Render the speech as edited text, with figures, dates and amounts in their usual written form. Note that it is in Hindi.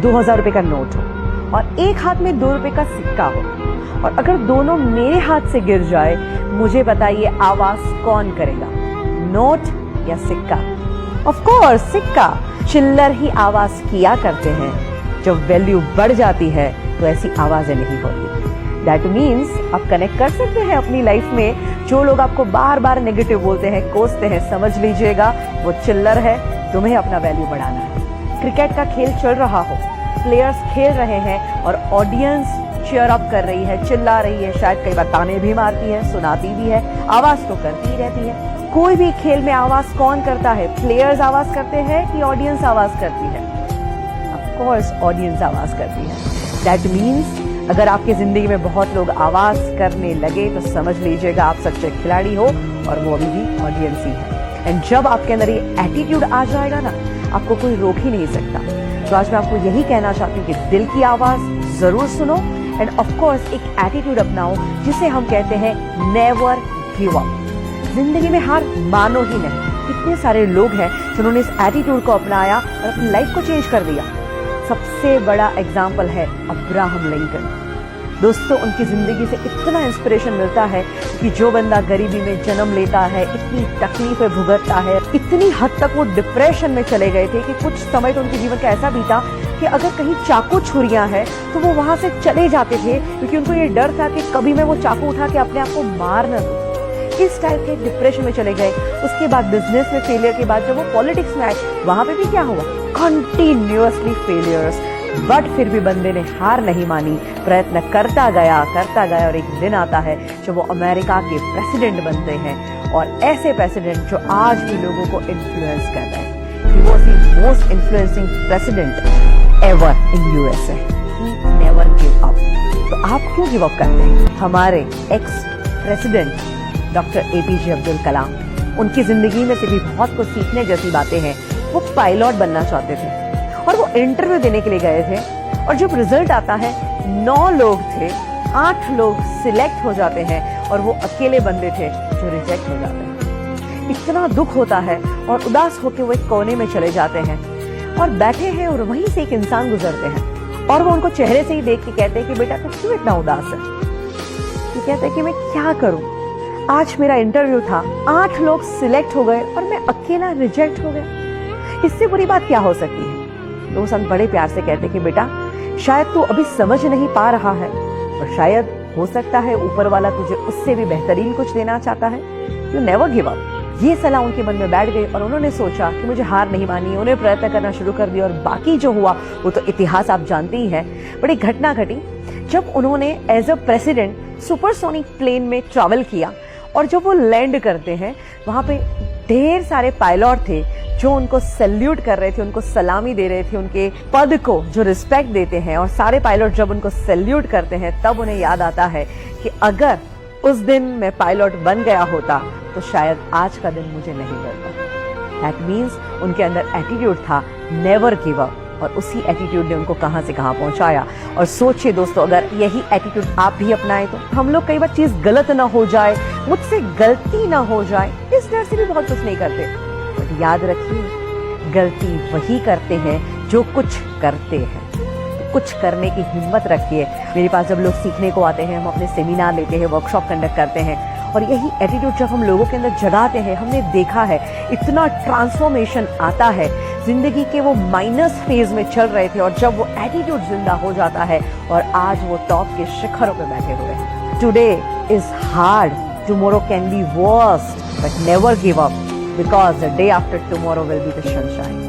2000 रुपए का नोट हो और एक हाथ में 2 रुपए का सिक्का हो, और अगर दोनों मेरे हाथ से गिर जाए, मुझे बताइए आवाज कौन करेगा, नोट या सिक्का? ऑफ कोर्स सिक्का। चिल्लर ही आवाज किया करते हैं। जब वैल्यू बढ़ जाती है तो ऐसी आवाजें नहीं होती। दैट मीन्स आप कनेक्ट कर सकते हैं अपनी लाइफ में। जो लोग आपको बार बार नेगेटिव बोलते हैं, कोसते हैं, समझ लीजिएगा वो चिल्लर है। तुम्हें अपना वैल्यू बढ़ाना है। क्रिकेट का खेल चल रहा हो, प्लेयर्स खेल रहे हैं और ऑडियंस चीयर अप कर रही है, चिल्ला रही है, शायद कई बार ताने भी मारती है, सुनाती भी है, आवाज तो करती ही रहती है। कोई भी खेल में आवाज कौन करता है? प्लेयर्स आवाज करते हैं कि ऑडियंस आवाज करती है? ऑफ कोर्स ऑडियंस आवाज करती है। दैट मीन्स अगर आपकी जिंदगी में बहुत लोग आवाज करने लगे तो समझ लीजिएगा आप सच्चे खिलाड़ी हो, और वो अभी भी ऑडियंस ही है। एंड जब आपके अंदर ये एटीट्यूड आ जाएगा ना, आपको कोई रोक ही नहीं सकता। तो आज मैं आपको यही कहना चाहती हूँ कि दिल की आवाज जरूर सुनो, एंड ऑफ कोर्स एक एटीट्यूड अपनाओ जिसे हम कहते हैं नेवर गिव अप। जिंदगी में हार मानो ही नहीं। कितने सारे लोग हैं जिन्होंने इस एटीट्यूड को अपनाया और अपनी लाइफ को चेंज कर दिया। सबसे बड़ा एग्जाम्पल है अब्राहम लिंकन। दोस्तों, उनकी जिंदगी से इतना इंस्पिरेशन मिलता है कि जो बंदा गरीबी में जन्म लेता है, इतनी तकलीफें भुगतता है, इतनी हद तक वो डिप्रेशन में चले गए थे कि कुछ समय तो उनके जीवन का ऐसा बीता कि अगर कहीं चाकू छुरियां हैं तो वो वहां से चले जाते थे, क्योंकि उनको ये डर था कि कभी मैं वो चाकू उठा के अपने आप को मार न दूं। इस टाइप के डिप्रेशन में चले गए। उसके बाद बिजनेस में फेलियर के बाद जब वो पॉलिटिक्स में आए, वहां पे भी क्या हुआ? Continuously failures. बट फिर भी बंदे ने हार नहीं मानी, प्रयत्न करता गया और एक दिन आता है जब वो अमेरिका के प्रेसिडेंट बनते हैं, और ऐसे प्रेसिडेंट जो आज भी लोगों को इन्फ्लुएंस कर रहे हैं। He was the most influencing president ever in USA. He never give up. तो आप क्यों गिव अप करते हैं? हमारे ex president doctor APJ Abdul Kalam, उनकी जिंदगी में से भी बहुत कुछ सीखने जैसी बातें हैं। वो पायलट बनना चाहते थे और वो इंटरव्यू देने के लिए गए थे, और जब रिजल्ट आता है 9 लोग थे, 8 लोग सिलेक्ट हो जाते हैं और वो अकेले बंदे थे जो रिजेक्ट हो जाते हैं। इतना दुख होता है और उदास होकर वो एक कोने में चले जाते हैं और बैठे हैं, और वहीं से एक इंसान गुजरते हैं और वो उनको चेहरे से ही देख के कहते हैं कि बेटा तू क्यों इतना उदास है? तो कहते हैं कि मैं क्या करूं, आज मेरा इंटरव्यू था, 8 लोग सिलेक्ट हो गए और मैं अकेला रिजेक्ट हो गया। इससे बुरी बात क्या हो सकती है? तो संत बड़े प्यार से कहते कि बेटा शायद तू अभी समझ नहीं पा रहा है, और शायद हो सकता है ऊपर वाला तुझे उससे भी बेहतरीन कुछ देना चाहता है। You never give up. ये सलाह उनके मन में बैठ गई और उन्होंने सोचा कि मुझे हार नहीं मानी। उन्हें प्रयत्न करना शुरू कर दिया, और बाकी जो हुआ वो तो इतिहास आप जानते ही हैं। बड़ी घटना घटी जब उन्होंने as a president supersonic plane में ट्रैवल किया, और जब वो लैंड करते हैं वहां पे ढेर सारे पायलट थे जो उनको सैल्यूट कर रहे थे, उनको सलामी दे रहे थे, उनके पद को जो रिस्पेक्ट देते हैं। और सारे पायलट जब उनको सैल्यूट करते हैं तब उन्हें याद आता है कि अगर उस दिन मैं पायलट बन गया होता तो शायद आज का दिन मुझे नहीं मिलता। दैट मीन्स उनके अंदर एटीट्यूड था नेवर गिव अप, और उसी एटीट्यूड ने उनको कहां से कहां पहुंचाया। और सोचिए दोस्तों, अगर यही एटीट्यूड आप भी अपनाएं तो हम लोग कई बार चीज गलत ना हो जाए, मुझसे गलती ना हो जाए, इस डर से भी बहुत कुछ नहीं करते। बट याद रखिए, गलती वही करते हैं जो कुछ करते हैं। तो कुछ करने की हिम्मत रखिए। मेरे पास जब लोग सीखने को आते हैं, हम अपने सेमिनार लेते हैं, वर्कशॉप कंडक्ट करते हैं, और यही एटीट्यूड जब हम लोगों के अंदर जगाते हैं, हमने देखा है इतना ट्रांसफॉर्मेशन आता है। जिंदगी के वो माइनस फेज में चल रहे थे, और जब वो एटीट्यूड जिंदा हो जाता है और आज वो टॉप के शिखरों पे बैठे हुए हैं। Today is hard, tomorrow can be worst, but never give up, because the day after tomorrow will be the sunshine.